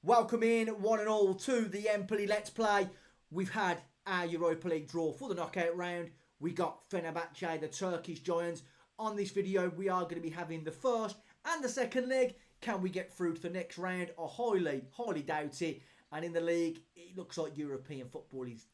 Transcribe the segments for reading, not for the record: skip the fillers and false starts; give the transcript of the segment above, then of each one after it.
Welcome in, one and all, to the Empoli Let's Play. We've had our Europa League draw for the knockout round. We got FENERBACHE, the Turkish giants. On this video, we are going to be having the first and the second leg. Can we get through to the next round? I highly doubt it. And in the league, it looks like European football is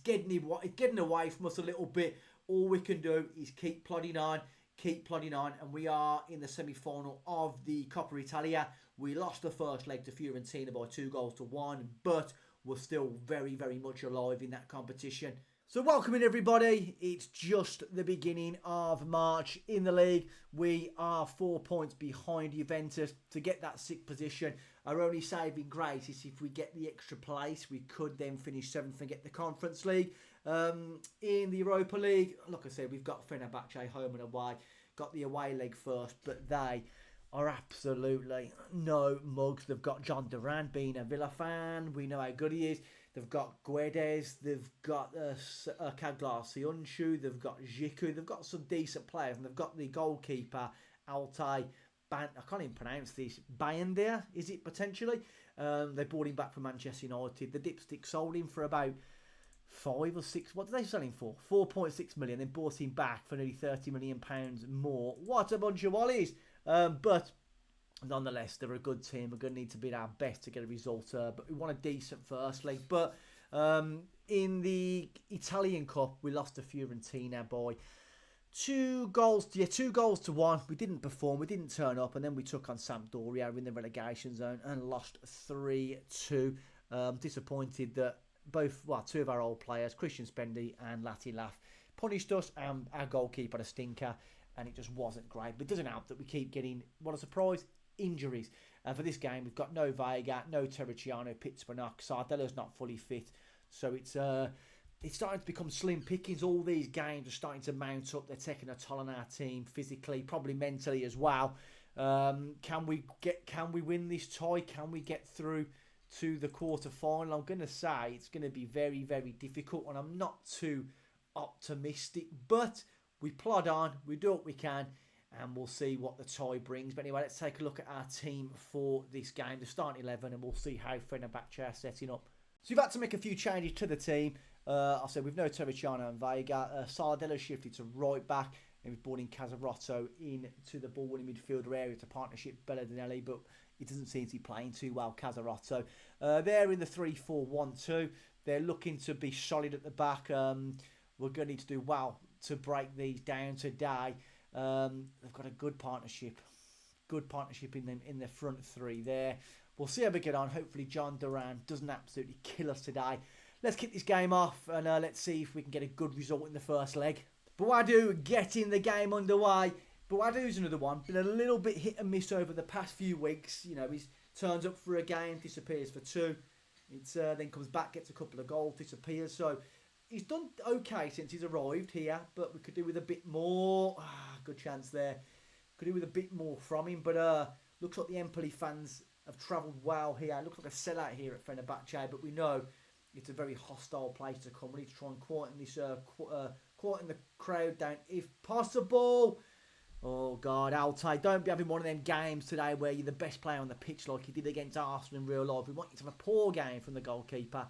getting away from us a little bit. All we can do is keep plodding on. And we are in the semi-final of the Coppa Italia. We lost the first leg to Fiorentina by 2-1, but we're still very much alive in that competition. So welcome in, everybody. It's just the beginning of March in the league. We are 4 points behind Juventus to get that 6th position. Our only saving grace is if we get the extra place, we could then finish 7th and get the Conference League. In the Europa League, like I said, we've got FENERBACHE home and away. Got the away leg first, but they are absolutely no mugs. They've got John Duran, being a Villa fan. We know how good he is. They've got Guedes. They've got Kaglar Siunshu. They've got Ziku. They've got some decent players. And they've got the goalkeeper, Altay. I can't even pronounce this. Bayendir, is it potentially? They bought him back from Manchester United. The Dipstick sold him for about 5 or 6, what did they sell him for? 4.6 million. Then bought him back for nearly £30 million more. What a bunch of wallies. But nonetheless, they're a good team. We're going to need to be our best to get a result. But we want a decent first leg. But in the Italian Cup, we lost to Fiorentina by 2 goals to 1. We didn't perform. We didn't turn up. And then we took on Sampdoria in the relegation zone and lost 3-2. Disappointed that two of our old players, Christian Spendy and Lati Laf, punished us, and our goalkeeper a stinker, and it just wasn't great. But it doesn't help that we keep getting, what a surprise, injuries. For this game, we've got no Vega, no Terracciano, Pizmanok, Sardella's not fully fit, so it's starting to become slim pickings. All these games are starting to mount up. They're taking a toll on our team physically, probably mentally as well. Can we win this tie? Can we get through to the quarter final? I'm going to say it's going to be very difficult, and I'm not too optimistic, but we plod on, we do what we can, and we'll see what the tie brings. But anyway, let's take a look at our team for this game, the starting 11, and we'll see how FENERBACHE are setting up. So we've had to make a few changes to the team. I said we've no Terracciano and Vega. Sardella shifted to right back, and we've brought in Casarotto into the ball-winning midfielder area to partnership Belladinelli, but he doesn't seem to be playing too well, Casarotto. They're in the 3-4-1-2. They're looking to be solid at the back. We're going to need to do well to break these down today. They've got a good partnership in the front three there. We'll see how we get on. Hopefully John Duran doesn't absolutely kill us today. Let's kick this game off, and let's see if we can get a good result in the first leg. Buadu getting the game underway. Buadu's another one. Been a little bit hit and miss over the past few weeks. You know, he's turns up for a game, disappears for 2. It's then comes back, gets a couple of goals, disappears. So he's done okay since he's arrived here, but we could do with a bit more. Good chance there. Could do with a bit more from him, but looks like the Empoli fans have travelled well here. Looks like a sellout here at FENERBACHE, but we know it's a very hostile place to come. We need to try and quieten the crowd down if possible. Oh God, Altay, don't be having one of them games today where you're the best player on the pitch like you did against Arsenal in real life. We want you to have a poor game from the goalkeeper,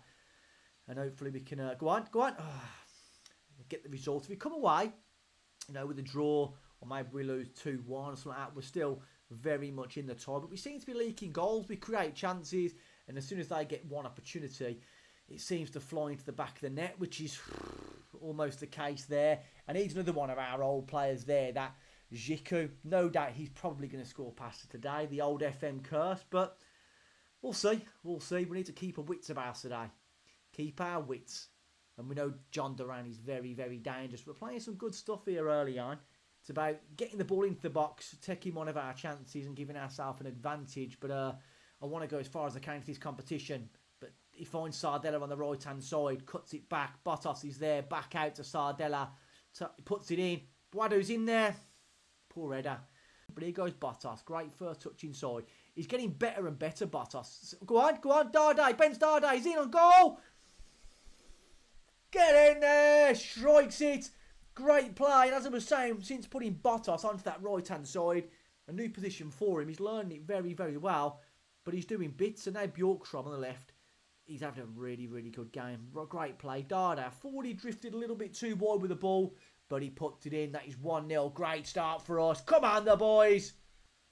and hopefully we can go on. Get the result. If we come away, you know, with a draw, or maybe we lose 2-1 or something like that, we're still very much in the tie. But we seem to be leaking goals. We create chances, and as soon as they get one opportunity, it seems to fly into the back of the net, which is almost the case there. And he's another one of our old players there, that Ziku. No doubt he's probably going to score past us today, the old FM curse, but we'll see. We'll see. We need to keep our wits about us today. Keep our wits. And we know John Duran is very dangerous. We're playing some good stuff here early on. It's about getting the ball into the box, taking one of our chances and giving ourselves an advantage. But I want to go as far as I can to this competition. But he finds Sardella on the right-hand side, cuts it back. Bottas is there, back out to Sardella. Puts it in. Buadu's in there. Poor header. But here goes Bottas. Great first touch inside. He's getting better and better, Bottas. Go on. Dardai. Ben Dardai. He's in on goal. Get in there. Strikes it. Great play. And as I was saying, since putting Bottas onto that right-hand side, a new position for him. He's learning it very well. but he's doing bits. And now Bjorkstrom on the left, he's having a really, really good game. Great play. Dada, 40 drifted a little bit too wide with the ball, but he put it in. That is 1-0. Great start for us. Come on, the boys.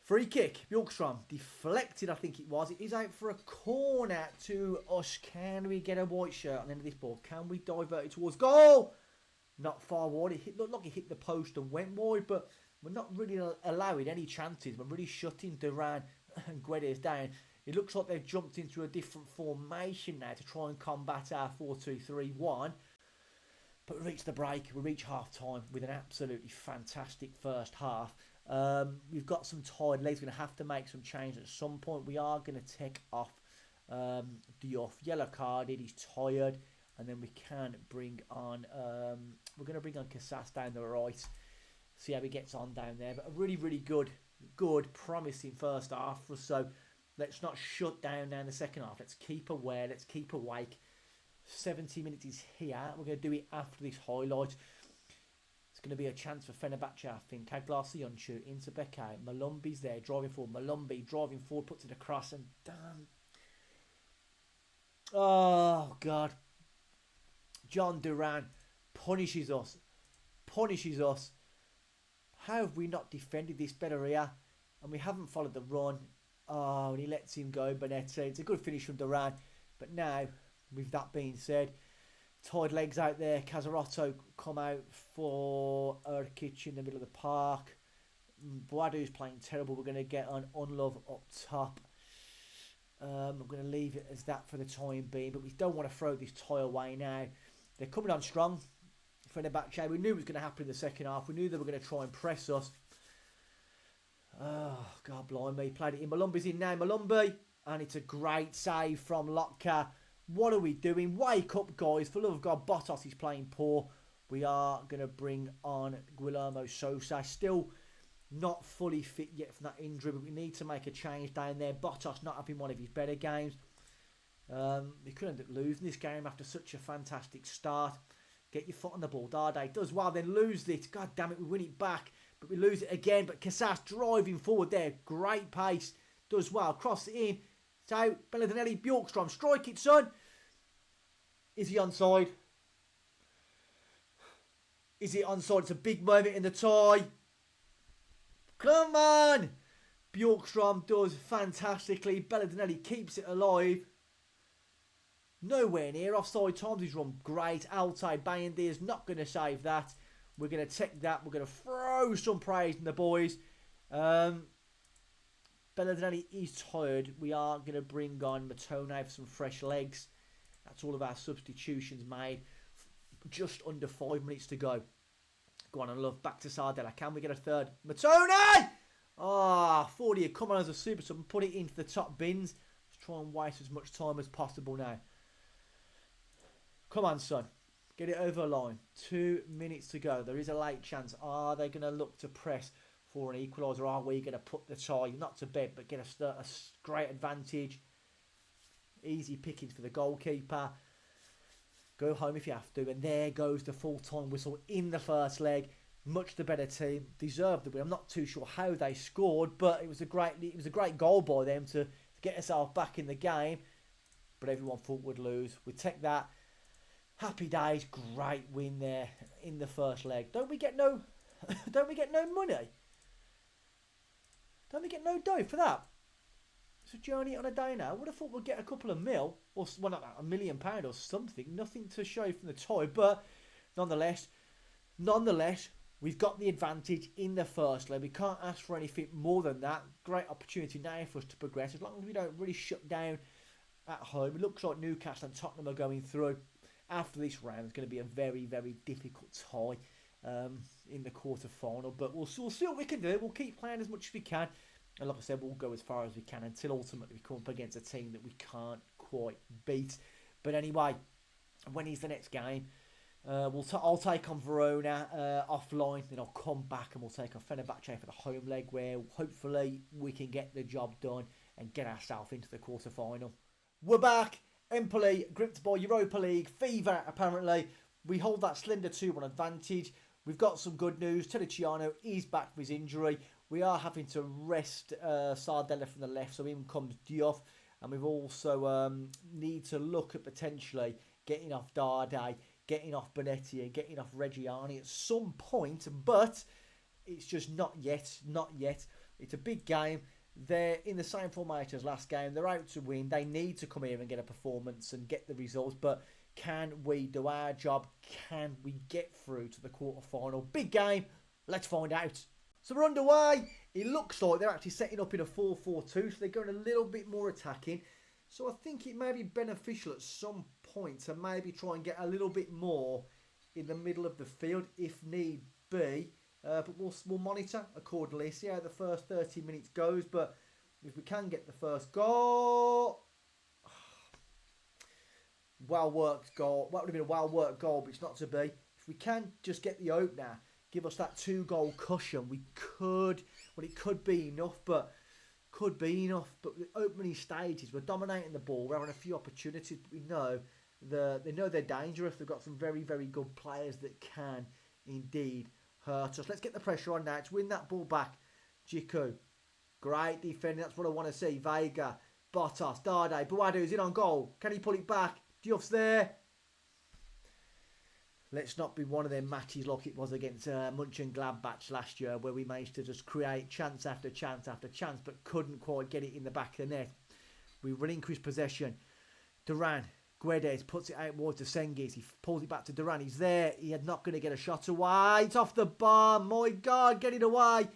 Free kick. Bjorkstrom deflected, I think it was. It is out for a corner to us. Can we get a white shirt on the end of this ball? Can we divert it towards goal? Not far wide. It looked like it hit the post and went wide, but we're not really allowing any chances. We're really shutting Duran and Guedes down. It looks like they've jumped into a different formation now to try and combat our 4-2-3-1. But we reach the break. We reach half-time with an absolutely fantastic first half. We've got some tired legs. We're going to have to make some changes at some point. We are going to take off Diouf. Yellow carded. He's tired. And then we can bring on... we're going to bring on Casas down the right. See how he gets on down there. But a really, really good, promising first half. So let's not shut down now in the second half. Let's keep aware. Let's keep awake. 70 minutes is here. We're going to do it after this highlight. It's going to be a chance for Fenerbahce, I think. Kaglar-Sionchu into Bekkay. Malumbi's there, driving forward. Malumbi driving forward, puts it across, and damn. Oh, God. John Duran punishes us. How have we not defended this better here? And we haven't followed the run. Oh, and he lets him go, Bonetti. It's a good finish from Duran. But now, with that being said, tied legs out there. Casarotto come out for Urkic in the middle of the park. Boadou's playing terrible. We're going to get on Unlove up top. I'm going to leave it as that for the time being. But we don't want to throw this tie away now. They're coming on strong. Fenerbahce. We knew it was going to happen in the second half. We knew they were going to try and press us. Oh, God blimey. He played it in. Malumbi's in now. Malumbi. And it's a great save from Lotka. What are we doing? Wake up, guys. For the love of God, Bottas is playing poor. We are going to bring on Guillermo Sosa. Still not fully fit yet from that injury, but we need to make a change down there. Bottas not having one of his better games. We could end up losing this game after such a fantastic start. Get your foot on the ball. Dade does well, then lose it. God damn it, we win it back, but we lose it again. But Casas driving forward there. Great pace. Does well. Cross it in. So, Belladinelli, Bjorkstrom, strike it, son. Is he onside? Is he onside? It's a big moment in the tie. Come on! Bjorkstrom does fantastically. Belladinelli keeps it alive. Nowhere near offside times. He's run great. Altay Bayandi is not going to save that. We're going to take that. We're going to throw some praise in the boys. Belladinelli is tired. We are going to bring on Matone for some fresh legs. That's all of our substitutions made. Just under 5 minutes to go. Go on and love. Back to Sardella. Can we get a third? Matone! Ah, 40 had come on as a super sub and put it into the top bins. Let's try and waste as much time as possible now. Come on, son. Get it over the line. 2 minutes to go. There is a late chance. Are they going to look to press for an equaliser? Are we going to put the tie, not to bed, but get a great advantage? Easy pickings for the goalkeeper. Go home if you have to. And there goes the full-time whistle in the first leg. Much the better team. Deserved the win. I'm not too sure how they scored, but it was a great goal by them to get us back in the game. But everyone thought we'd lose. We take that. Happy days. Great win there in the first leg. Don't we get no money? Don't we get no dough for that? It's a journey on a day now. I would have thought we'd get a couple of mil, or well, not £1 million or something. Nothing to show from the tie, but nonetheless, we've got the advantage in the first leg. We can't ask for anything more than that. Great opportunity now for us to progress. As long as we don't really shut down at home. It looks like Newcastle and Tottenham are going through. After this round, it's going to be a very, very difficult tie in the quarter-final. But we'll see what we can do. We'll keep playing as much as we can. And like I said, we'll go as far as we can until ultimately we come up against a team that we can't quite beat. But anyway, when is the next game? I'll take on Verona offline. Then I'll come back and we'll take on Fenerbahce for the home leg, where hopefully we can get the job done and get ourselves into the quarter-final. We're back. Empoli gripped by Europa League fever, apparently. We hold that slender 2-1 advantage. We've got some good news. Terriciano is back from his injury. We are having to rest Sardella from the left, so in comes Diouf. And we've also need to look at potentially getting off Dardai, getting off Bonetti and getting off Reggiani at some point. But it's just not yet. Not yet. It's a big game. They're in the same formation as last game. They're out to win. They need to come here and get a performance and get the results. But can we do our job? Can we get through to the quarter-final? Big game. Let's find out. So we're underway. It looks like they're actually setting up in a 4-4-2. So they're going a little bit more attacking. So I think it may be beneficial at some point to maybe try and get a little bit more in the middle of the field if need be. But we'll monitor accordingly. See how the first 30 minutes goes. But if we can get the first goal... well-worked goal. That would have been a well-worked goal, but it's not to be. If we can just get the opener, give us that 2-goal cushion, we could... well, it could be enough, but... could be enough. But the opening stages, we're dominating the ball. We're having a few opportunities, but we know they know they're dangerous. They've got some very, very good players that can indeed hurt us. Let's get the pressure on now to win that ball back. Jiku. Great defending. That's what I want to see. Vega. Bottas. Dardai. Buadu's in on goal. Can he pull it back? Diouf's there. Let's not be one of them matches like it was against Mönchengladbach last year, where we managed to just create chance after chance after chance, but couldn't quite get it in the back of the net. We relinquish possession. Duran, Guedes puts it out towards the Senghis. He pulls it back to Duran. He's there. He's not going to get a shot away. It's off the bar. My God, get it away.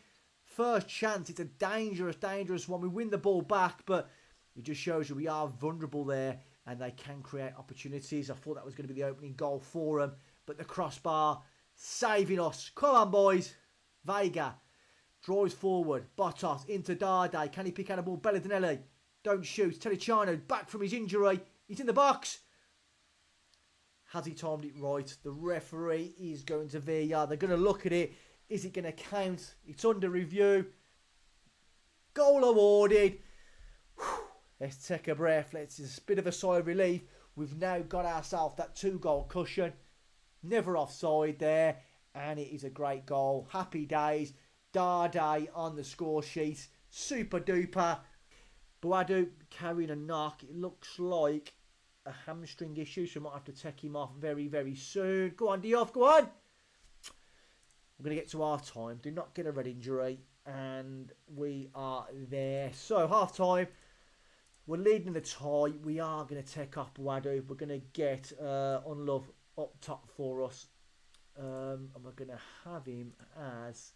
First chance. It's a dangerous, dangerous one. We win the ball back, but it just shows you we are vulnerable there, and they can create opportunities. I thought that was going to be the opening goal for them. But the crossbar saving us. Come on, boys. Vega draws forward. Bottas into Dardai. Can he pick out a ball? Belladinelli. Don't shoot. Teliciano back from his injury. He's in the box. Has he timed it right? The referee is going to VAR. They're going to look at it. Is it going to count? It's under review. Goal awarded. Whew. Let's take a breath. It's a bit of a sigh of relief. We've now got ourselves that 2-goal cushion. Never offside there. And it is a great goal. Happy days. Dardai on the score sheet. Super duper. Boadu carrying a knock. It looks like a hamstring issue, so we might have to take him off very, very soon. Go on, Diouf, go on. We're going to get to half time. Do not get a red injury. And we are there. So, half time. We're leading the tie. We are going to take off Boadu. We're going to get Unlove up top for us. And we're going to have him as...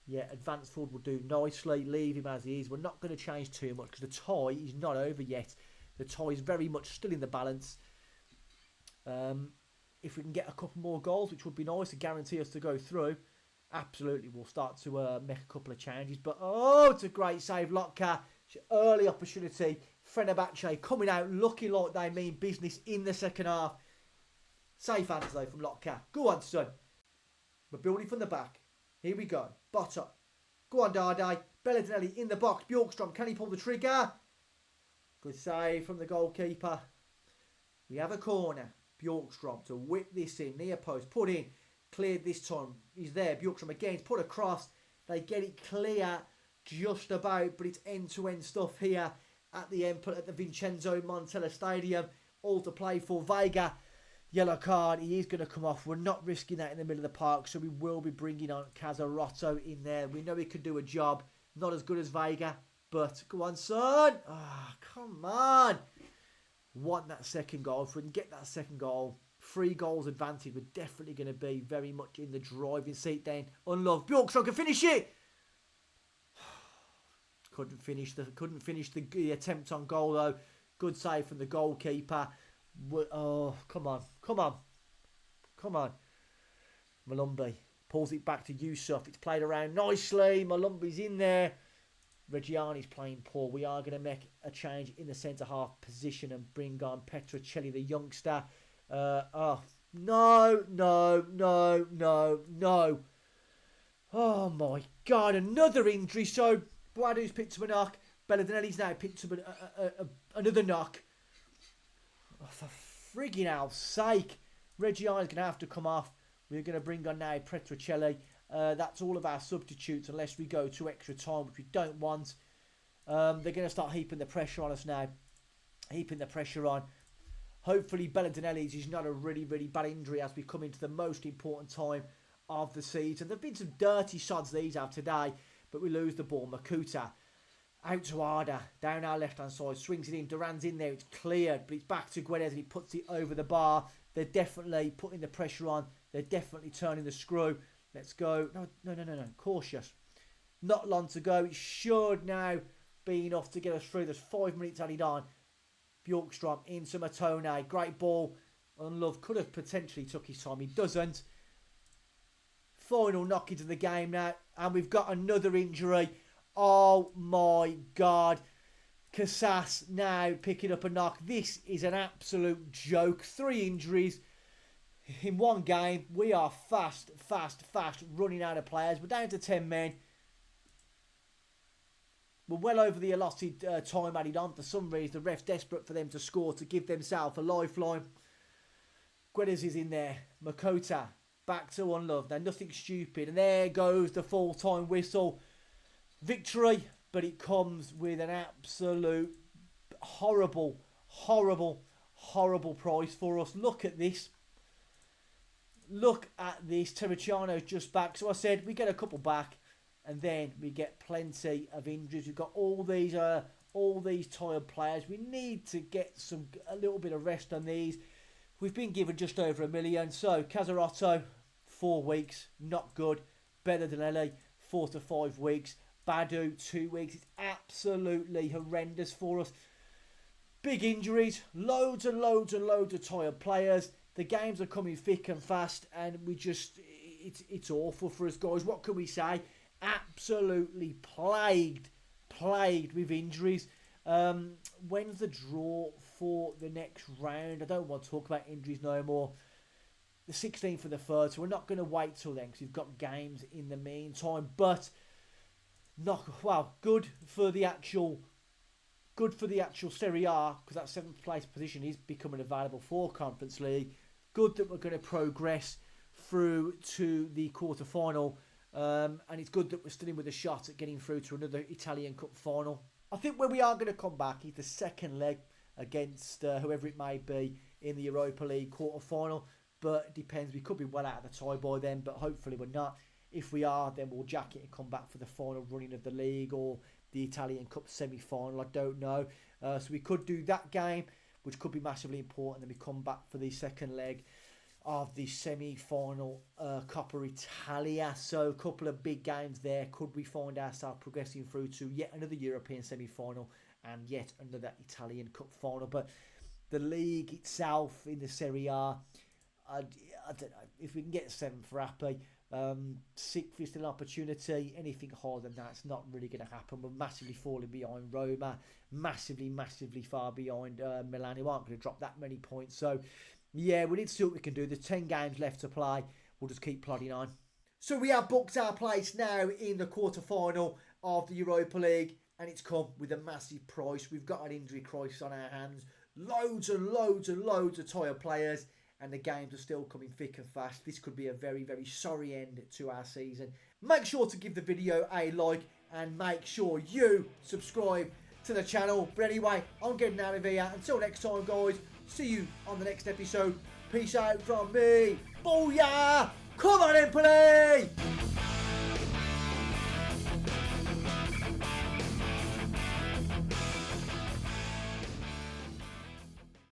yeah, advanced forward will do nicely. Leave him as he is. We're not going to change too much because the tie is not over yet. The tie is very much still in the balance. If we can get a couple more goals, which would be nice to guarantee us to go through, absolutely, we'll start to make a couple of changes. But, oh, it's a great save. Lotka, early opportunity. FENERBACHE coming out looking like they mean business in the second half. Safe hands, though, from Lotka. Go on, son. We're building from the back. Here we go. Bottom. Go on, Dardai. Belladinelli in the box. Bjorkstrom. Can he pull the trigger? Good save from the goalkeeper. We have a corner. Bjorkstrom to whip this in. Near post. Put in. Cleared this time. He's there. Bjorkstrom again. He's put across. They get it clear just about. But it's end-to-end stuff here at the Empoli, at the Vincenzo Montella Stadium. All to play for. Vega. Yellow card, he is going to come off. We're not risking that in the middle of the park, so we will be bringing on Casarotto in there. We know he can do a job. Not as good as Vega, but go on, son. Ah, come on. Want that second goal. If we can get that second goal, 3 goals advantage, we're definitely going to be very much in the driving seat then. Unloved. Bjorkström can finish it. Couldn't finish the attempt on goal, though. Good save from the goalkeeper. Oh, come on. Malumbi pulls it back to Yusuf. It's played around nicely. Malumbi's in there. Reggiani's playing poor. We are going to make a change in the centre-half position and bring on Petrocelli, the youngster. No. Oh, my God. Another injury. So, Boadu's picked up a knock. Belladinelli's now picked up another knock. Oh, for friggin' hell's sake. Reggiani's going to have to come off. We're going to bring on now Petrocelli. That's all of our substitutes unless we go to extra time, which we don't want. They're going to start heaping the pressure on us now. Heaping the pressure on. Hopefully Belladinelli's is not a really, really bad injury as we come into the most important time of the season. There have been some dirty shots these have today, but we lose the ball. Makuta out to Arda, down our left-hand side, swings it in. Duran's in there, it's cleared, but it's back to Guedes and he puts it over the bar. They're definitely putting the pressure on. They're definitely turning the screw. Let's go. No. Cautious. Not long to go. It should now be enough to get us through. There's 5 minutes added on. Bjorkstrom into Matone. Great ball. Unlove could have potentially took his time. He doesn't. Final knock into the game now. And we've got another injury. Oh my God. Casas now picking up a knock. This is an absolute joke. 3 injuries in one game. We are fast running out of players. We're down to 10 men. We're well over the allotted time added on. For some reason, the ref's desperate for them to score to give themselves a lifeline. Guedes is in there. Makota back to Unlove. Now, nothing stupid. And there goes the full-time whistle. Victory, but it comes with an absolute horrible price for us. Look at this. Look at this. Terracciano's just back. So I said we get a couple back. And then we get plenty of injuries. We've got all these tired players. We need to get a little bit of rest on these. We've been given just over $1 million. So Casarotto, 4 weeks, not good. Belladinelli, 4 to 5 weeks. Badu, 2 weeks. It's absolutely horrendous for us. Big injuries, loads and loads of tired players. The games are coming thick and fast, and it's awful for us, guys. What can we say? Absolutely plagued with injuries. When's the draw for the next round? I don't want to talk about injuries no more. The 16th for the 3rd, so we're not going to wait till then because we've got games in the meantime. But good for the actual Serie A because that 7th place position is becoming available for Conference League. Good that we're going to progress through to the quarter-final. And it's good that we're still in with a shot at getting through to another Italian Cup final. I think where we are going to come back is the second leg against whoever it may be in the Europa League quarter-final. But it depends. We could be well out of the tie by then, but hopefully we're not. If we are, then we'll jack it and come back for the final running of the league or the Italian Cup semi-final. I don't know. So we could do that game, which could be massively important. Then we come back for the second leg of the semi-final Coppa Italia. So a couple of big games there. Could we find ourselves progressing through to yet another European semi-final and yet another Italian Cup final? But the league itself in the Serie A, I don't know. If we can get 7th, we're happy. 6th is still an opportunity. Anything higher than that's not really going to happen. We're massively falling behind Roma. Massively far behind Milan, who aren't going to drop that many points. So yeah, we need to see what we can do. There's 10 games left to play. We'll just keep plodding on. So we have booked our place now in the quarter-final of the Europa League. And it's come with a massive price. We've got an injury crisis on our hands. Loads of tired players. And the games are still coming thick and fast. This could be a very sorry end to our season. Make sure to give the video a like. And make sure you subscribe to the channel. But anyway, I'm getting out of here. Until next time, guys. See you on the next episode. Peace out from me. Booyah! Come on, Empoli!